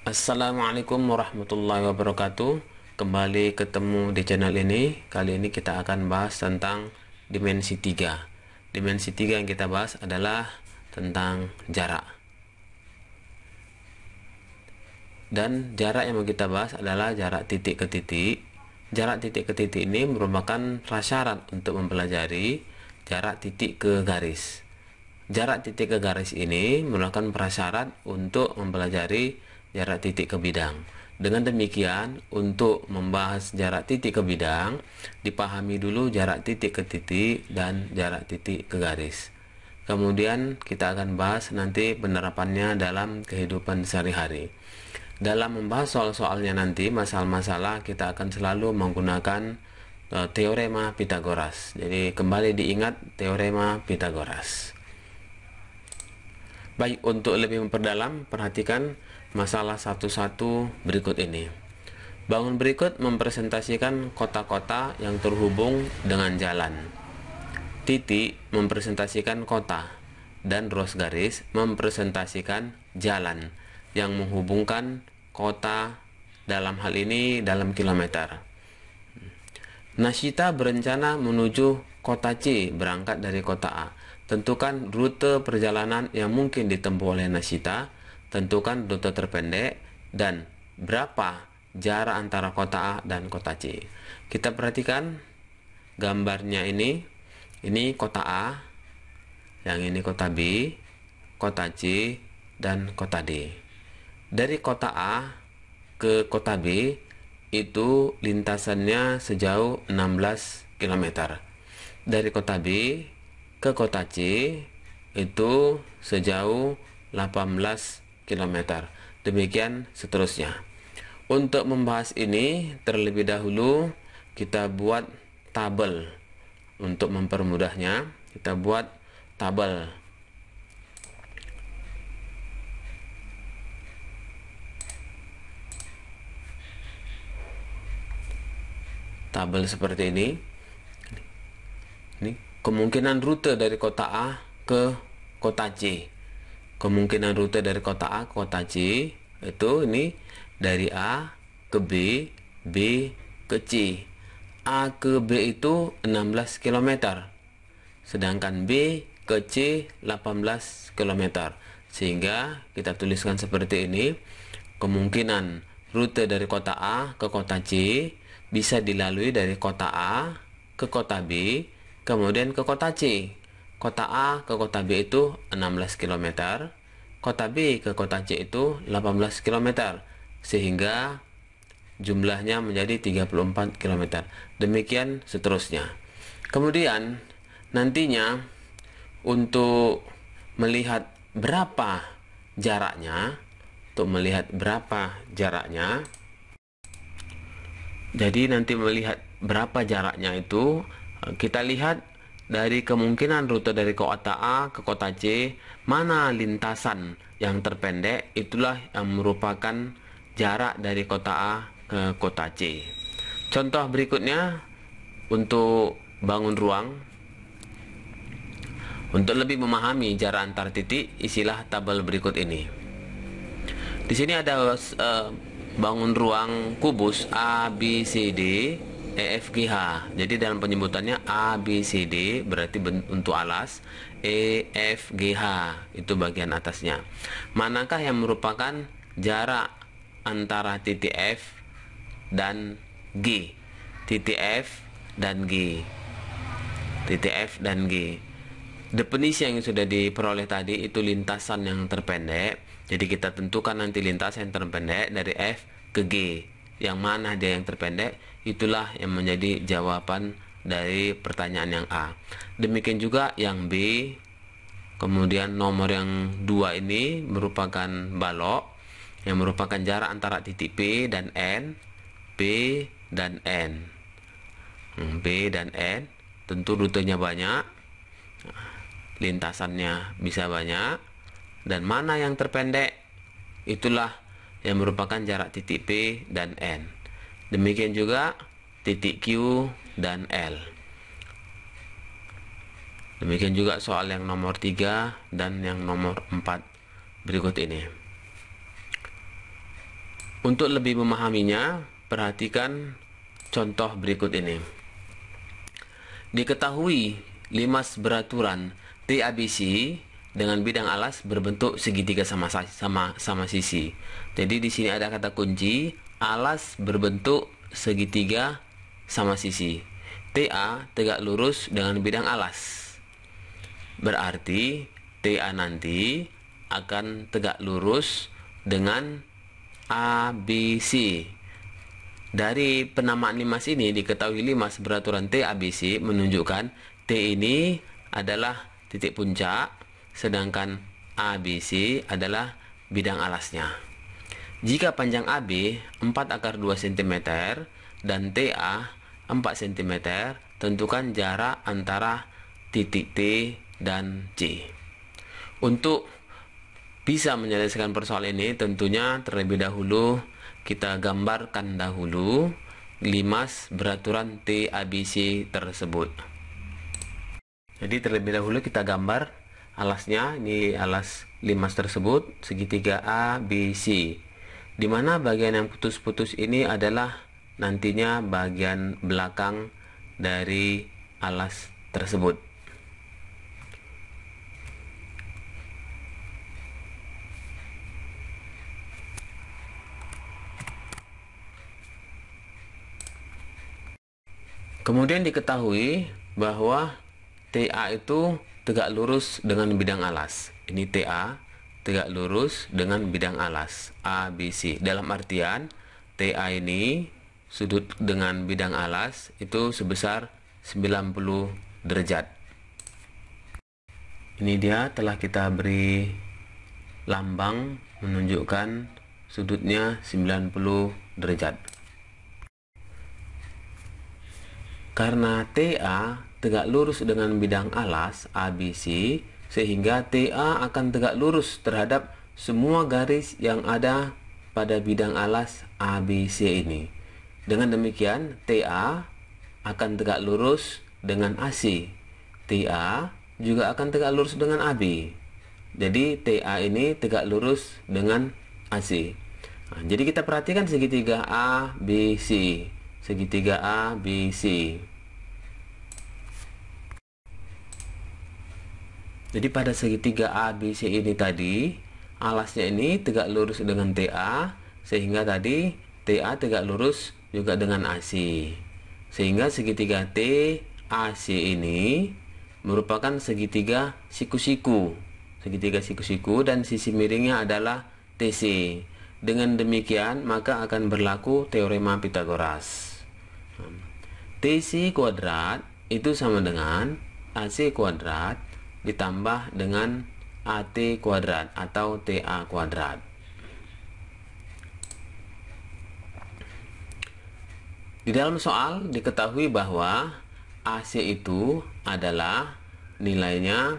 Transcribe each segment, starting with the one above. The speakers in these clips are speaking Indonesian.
Assalamualaikum warahmatullahi wabarakatuh. Kembali ketemu di channel ini. Kali ini kita akan bahas tentang dimensi 3. Dimensi 3 yang kita bahas adalah tentang jarak. Dan jarak yang mau kita bahas adalah jarak titik ke titik. Jarak titik ke titik ini merupakan prasyarat untuk mempelajari jarak titik ke garis. Jarak titik ke garis ini merupakan prasyarat untuk mempelajari jarak titik ke bidang. Dengan demikian, untuk membahas jarak titik ke bidang, dipahami dulu jarak titik ke titik dan jarak titik ke garis. Kemudian kita akan bahas nanti penerapannya dalam kehidupan sehari-hari. Dalam membahas soal-soalnya nanti, masalah-masalah, kita akan selalu menggunakan teorema Pythagoras. Jadi kembali diingat teorema Pythagoras. Baik, untuk lebih memperdalam, perhatikan masalah satu-satu berikut ini. Bangun berikut mempresentasikan kota-kota yang terhubung dengan jalan. Titik mempresentasikan kota, dan ros garis mempresentasikan jalan yang menghubungkan kota, dalam hal ini dalam kilometer. Nashita berencana menuju kota C berangkat dari kota A. Tentukan rute perjalanan yang mungkin ditempuh oleh Nashita. Tentukan rute terpendek dan berapa jarak antara kota A dan kota C. Kita perhatikan gambarnya ini. Ini kota A, yang ini kota B, kota C, dan kota D. Dari kota A ke kota B itu lintasannya sejauh 16 km. Dari kota B ke kota C itu sejauh 18 km. Demikian seterusnya. Untuk membahas ini terlebih dahulu kita buat tabel. Untuk mempermudahnya, kita buat tabel. Tabel seperti ini. Ini kemungkinan rute dari kota A ke kota C. Kemungkinan rute dari kota A ke kota C itu ini dari A ke B, B ke C. A ke B itu 16 km. Sedangkan B ke C 18 km. Sehingga kita tuliskan seperti ini. Kemungkinan rute dari kota A ke kota C bisa dilalui dari kota A ke kota B, kemudian ke kota C. Kota A ke kota B itu 16 km, kota B ke kota C itu 18 km, sehingga jumlahnya menjadi 34 km. Demikian seterusnya. Kemudian nantinya untuk melihat berapa jaraknya, jadi nanti melihat berapa jaraknya itu kita lihat dari kemungkinan rute dari kota A ke kota C, mana lintasan yang terpendek, itulah yang merupakan jarak dari kota A ke kota C. Contoh berikutnya untuk bangun ruang. Untuk lebih memahami jarak antar titik, isilah tabel berikut ini. Di sini ada bangun ruang kubus A, B, C, D, E, F, G, H. Jadi dalam penyebutannya A, B, C, D berarti untuk alas, E, F, G, H itu bagian atasnya. Manakah yang merupakan jarak antara titik F dan G? Titik F dan G. Titik F dan G. Definisi yang sudah diperoleh tadi itu lintasan yang terpendek. Jadi kita tentukan nanti lintasan yang terpendek dari F ke G. Yang mana dia yang terpendek, itulah yang menjadi jawaban dari pertanyaan yang A. Demikian juga yang B. Kemudian nomor yang 2 ini merupakan balok, yang merupakan jarak antara titik P dan N. B dan N. B dan N. Tentu rutenya banyak, lintasannya bisa banyak, dan mana yang terpendek, itulah yang merupakan jarak titik P dan N. Demikian juga titik Q dan L. Demikian juga soal yang nomor 3 dan yang nomor 4 berikut ini. Untuk lebih memahaminya, perhatikan contoh berikut ini. Diketahui limas beraturan TABC dengan bidang alas berbentuk segitiga sama sisi. Jadi di sini ada kata kunci, alas berbentuk segitiga sama sisi. TA tegak lurus dengan bidang alas. Berarti TA nanti akan tegak lurus dengan ABC. Dari penamaan limas ini diketahui limas beraturan TABC menunjukkan T ini adalah titik puncak, sedangkan ABC adalah bidang alasnya. Jika panjang AB 4/2 cm dan TA 4 cm, tentukan jarak antara titik T dan C. Untuk bisa menyelesaikan persoalan ini, tentunya terlebih dahulu kita gambarkan dahulu limas beraturan TABC tersebut. Jadi terlebih dahulu kita gambar alasnya. Ini alas limas tersebut segitiga ABC, di mana bagian yang putus-putus ini adalah nantinya bagian belakang dari alas tersebut. Kemudian diketahui bahwa TA itu tegak lurus dengan bidang alas. Ini TA tegak lurus dengan bidang alas ABC. Dalam artian TA ini sudut dengan bidang alas itu sebesar 90 derajat. Ini dia telah kita beri lambang menunjukkan sudutnya 90 derajat. Karena TA tegak lurus dengan bidang alas ABC, sehingga TA akan tegak lurus terhadap semua garis yang ada pada bidang alas ABC ini. Dengan demikian, TA akan tegak lurus dengan AC. TA juga akan tegak lurus dengan AB. Jadi TA ini tegak lurus dengan AC. Nah, jadi kita perhatikan segitiga ABC. Segitiga ABC. Jadi pada segitiga ABC ini tadi, alasnya ini tegak lurus dengan TA, sehingga tadi TA tegak lurus juga dengan AC. Sehingga segitiga TAC ini merupakan segitiga siku-siku. Segitiga siku-siku dan sisi miringnya adalah TC. Dengan demikian maka akan berlaku teorema Pythagoras. TC kuadrat itu sama dengan AC kuadrat ditambah dengan AT kuadrat atau TA kuadrat. Di dalam soal diketahui bahwa AC itu adalah nilainya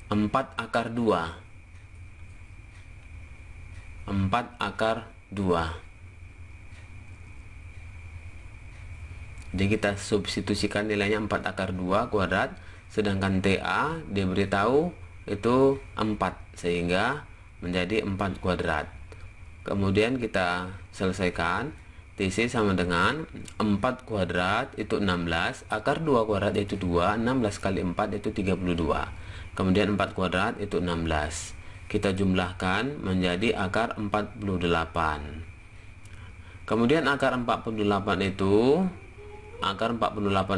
4/2. 4/2. Jadi kita substitusikan nilainya 4/2 kuadrat, sedangkan TA diberitahu itu 4, sehingga menjadi 4 kuadrat. Kemudian kita selesaikan. TC sama dengan 4 kuadrat itu 16, akar 2 kuadrat itu 2, 16 kali 4 itu 32. Kemudian 4 kuadrat itu 16. Kita jumlahkan menjadi akar 48. Kemudian akar 48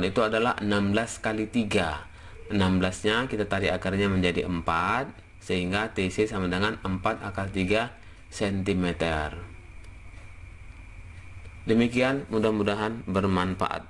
itu adalah 16 kali 3. 16-nya kita tarik akarnya menjadi 4, sehingga TC sama dengan 4/3 cm. Demikian, mudah-mudahan bermanfaat.